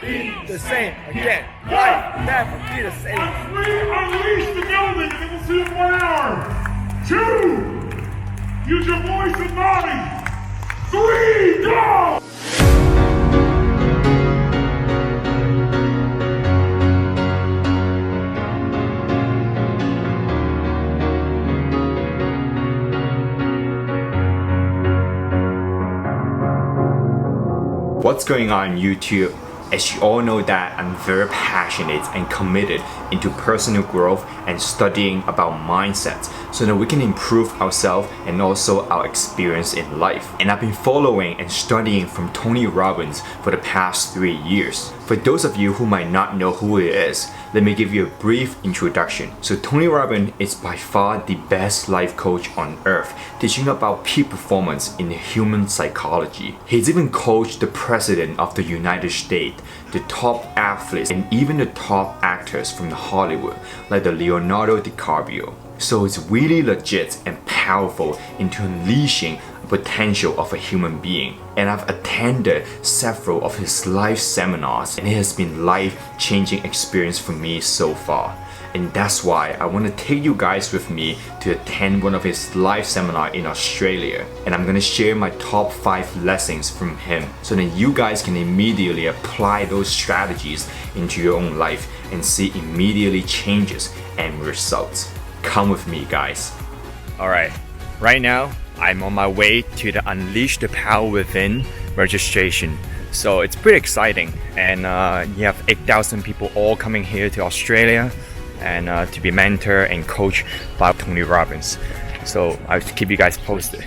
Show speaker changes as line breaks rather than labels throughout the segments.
be the same again. Life never be the same.
Let's unleash the building and then we'll see it in 1 hour. 2, use your voice and body. 3, go!
What's going on YouTube? As you all know that I'm very passionate and committed into personal growth and studying about mindsets so that we can improve ourselves and also our experience in life. And I've been following and studying from Tony Robbins for the past 3 years. For those of you who might not know who he is, let me give you a brief introduction. So Tony Robbins is by far the best life coach on earth, teaching about peak performance in human psychology. He's even coached the president of the United States, the top athletes, and even the top actors from Hollywood, like the Leonardo DiCaprio. So it's really legit and powerful into unleashing the potential of a human being. And I've attended several of his live seminars, and it has been life-changing experience for me so far. And that's why I want to take you guys with me to attend one of his live seminars in Australia. And I'm going to share my top 5 lessons from him so that you guys can immediately apply those strategies into your own life and see immediately changes and results. Come with me, guys. Alright, right now I'm on my way to the Unleash the Power Within registration. So it's pretty exciting, and you have 8,000 people all coming here to Australia and to be mentored and coached by Tony Robbins. So I'll keep you guys posted.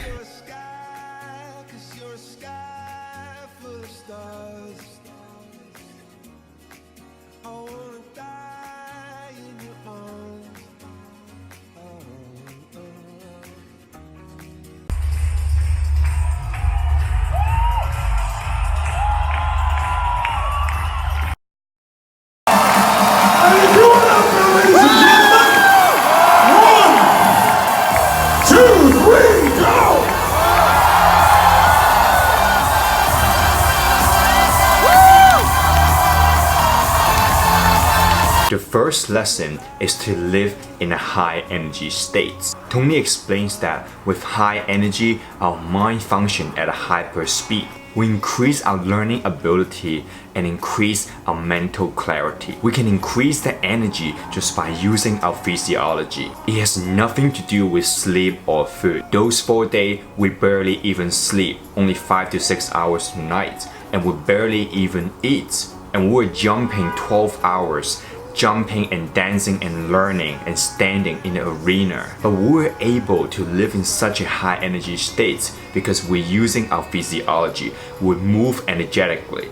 The first lesson is to live in a high energy state. Tony explains that with high energy, our mind functions at a hyper speed. We increase our learning ability and increase our mental clarity. We can increase the energy just by using our physiology. It has nothing to do with sleep or food. Those 4 days, we barely even sleep, only 5 to 6 hours a night, and we barely even eat. And we're jumping 12 hours, jumping and dancing and learning and standing in the arena. But we're able to live in such a high energy state because we're using our physiology. We move energetically.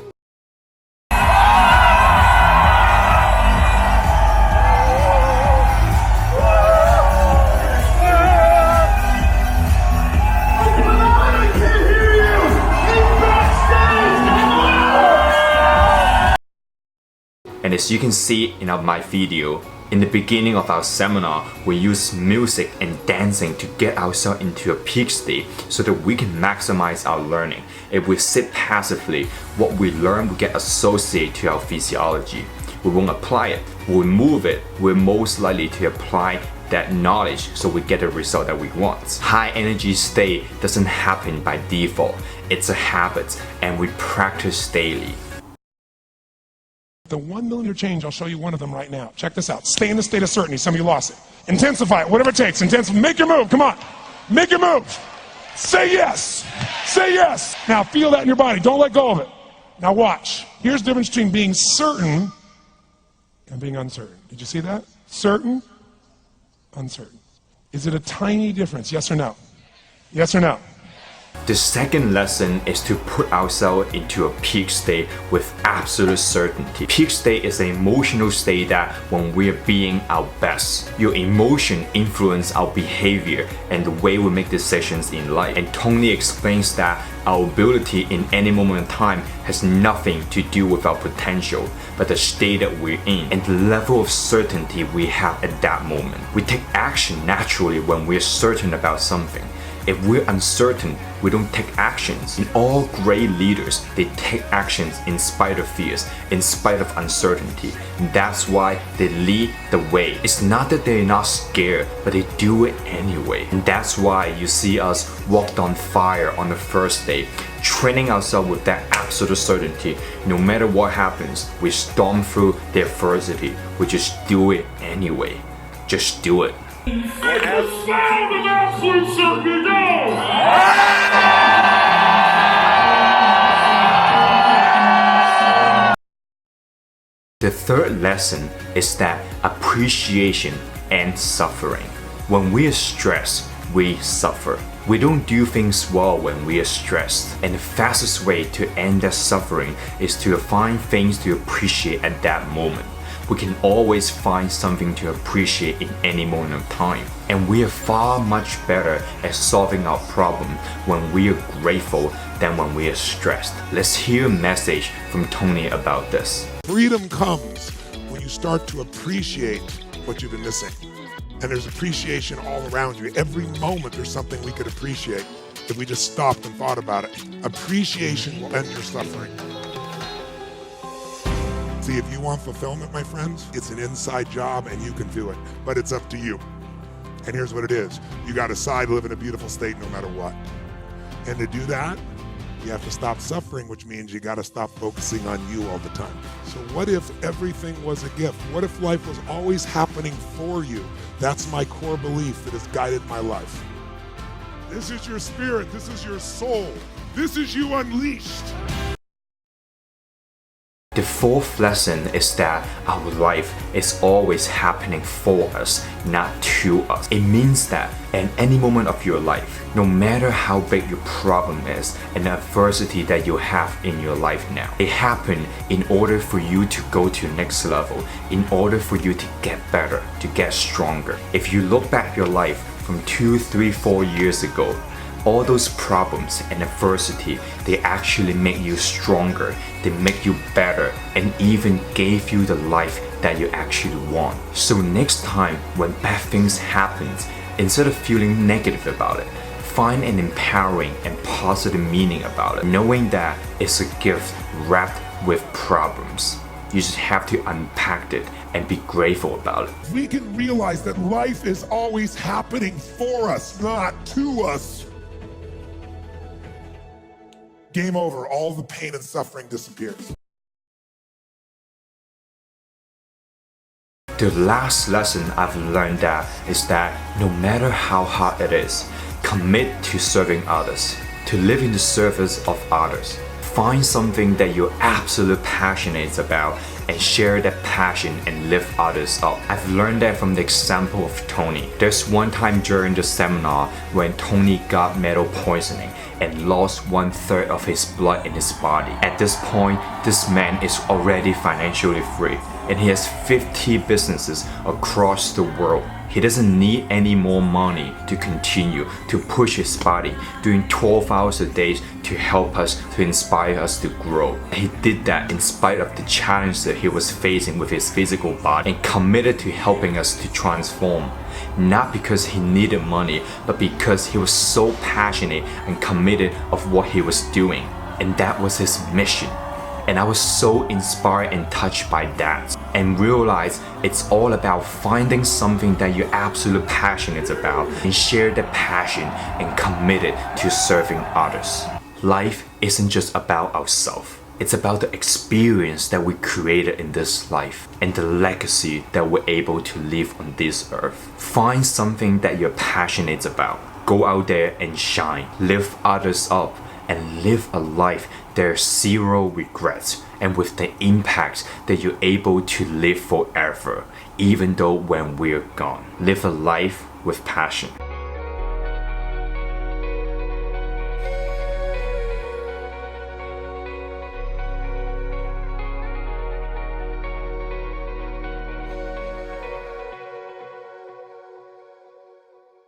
And as you can see in my video, in the beginning of our seminar, we use music and dancing to get ourselves into a peak state so that we can maximize our learning. If we sit passively, what we learn will get associated to our physiology. We won't apply it. We'll move it. We're most likely to apply that knowledge so we get the result that we want. High energy state doesn't happen by default. It's a habit, and we practice daily.
The 1 millimeter change, I'll show you one of them right now. Check this out. Stay in the state of certainty. Some of you lost it. Intensify it, whatever it takes. Make your move. Come on. Make your move. Say yes. Say yes. Now feel that in your body. Don't let go of it. Now watch. Here's the difference between being certain and being uncertain. Did you see that? Certain, uncertain. Is it a tiny difference? Yes or no? Yes or no?
The second lesson is to put ourselves into a peak state with absolute certainty. Peak state is an emotional state that when we are being our best, your emotion influence our behavior and the way we make decisions in life. And Tony explains that our ability in any moment in time has nothing to do with our potential, but the state that we're in and the level of certainty we have at that moment. We take action naturally when we're certain about something. If we're uncertain, we don't take actions. And all great leaders, they take actions in spite of fears, in spite of uncertainty. And that's why they lead the way. It's not that they're not scared, but they do it anyway. And that's why you see us walked on fire on the first day, training ourselves with that absolute certainty. No matter what happens, we storm through the adversity. We just do it anyway. Just do it. The third lesson is that appreciation and suffering. When we are stressed, we suffer. We don't do things well when we are stressed, and the fastest way to end that suffering is to find things to appreciate at that moment. We can always find something to appreciate in any moment of time, and we are far much better at solving our problem when we are grateful than when we are stressed. Let's hear a message from Tony about this.
Freedom comes when you start to appreciate what you've been missing. And there's appreciation all around you. Every moment there's something we could appreciate if we just stopped and thought about it. Appreciation will end your suffering. See, if you want fulfillment, my friends, it's an inside job and you can do it, but it's up to you. And here's what it is. You got to decide to live in a beautiful state no matter what. And to do that, you have to stop suffering, which means you got to stop focusing on you all the time. So what if everything was a gift? What if life was always happening for you? That's my core belief that has guided my life. This is your spirit. This is your soul. This is you unleashed.
The fourth lesson is that our life is always happening for us, not to us. It means that in any moment of your life, no matter how big your problem is and the adversity that you have in your life now, it happened in order for you to go to the next level, in order for you to get better, to get stronger. If you look back your life from 2, 3, 4 years ago, all those problems and adversity, they actually make you stronger, they make you better, and even gave you the life that you actually want. So next time when bad things happen, instead of feeling negative about it, find an empowering and positive meaning about it, knowing that it's a gift wrapped with problems. You just have to unpack it and be grateful about it.
We can realize that life is always happening for us, not to us. Game over. All the pain and suffering disappears.
The last lesson I've learned is that no matter how hard it is, commit to serving others, to live in the service of others. Find something that you're absolutely passionate about and share that passion and lift others up. I've learned that from the example of Tony. There's one time during the seminar when Tony got metal poisoning and lost 1/3 of his blood in his body. At this point, this man is already financially free and he has 50 businesses across the world. He doesn't need any more money to continue to push his body, doing 12 hours a day to help us, to inspire us to grow. He did that in spite of the challenge that he was facing with his physical body and committed to helping us to transform. Not because he needed money, but because he was so passionate and committed of what he was doing. And that was his mission. And I was so inspired and touched by that, and realized it's all about finding something that you're absolutely passionate about and share that passion and committed to serving others. Life isn't just about ourselves. It's about the experience that we created in this life and the legacy that we're able to leave on this earth. Find something that you're passionate about. Go out there and shine. Lift others up and live a life there's zero regrets and with the impact that you're able to live forever, even though when we're gone. Live a life with passion.